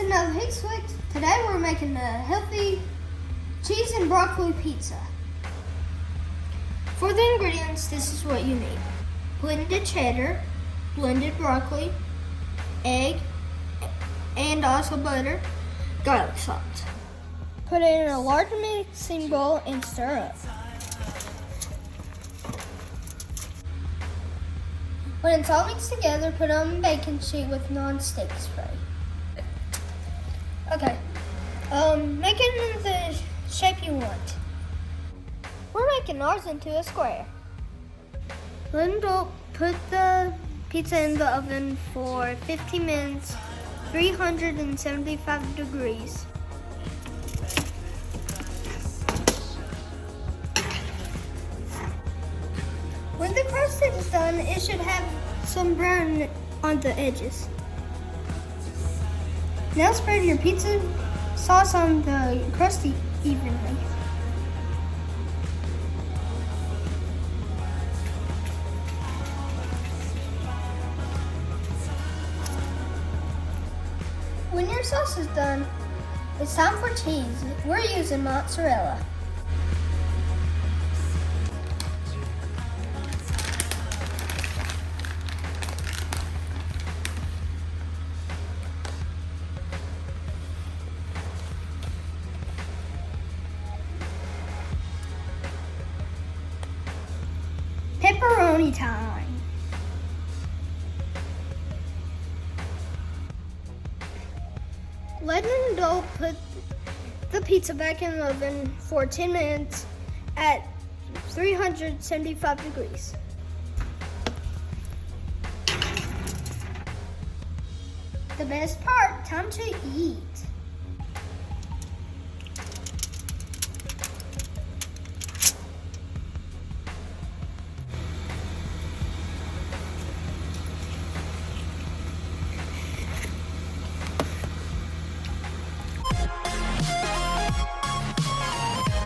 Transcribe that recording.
another Flix. Today we're making a healthy cheese and broccoli pizza. For the ingredients, this is what you need. Blended cheddar, blended broccoli, egg, and also butter, garlic salt. Put it in a large mixing bowl and stir up. When it's all mixed together, put on a baking sheet with non-stick spray. Okay, make it in the shape you want. We're making ours into a square. Then put the pizza in the oven for 15 minutes, 375 degrees. When the crust is done, it should have some brown on the edges. Now spread your pizza sauce on the crust evenly. When your sauce is done, it's time for cheese. We're using mozzarella. Pepperoni time. Let it dough, put the pizza back in the oven for 10 minutes at 375 degrees. The best part, time to eat.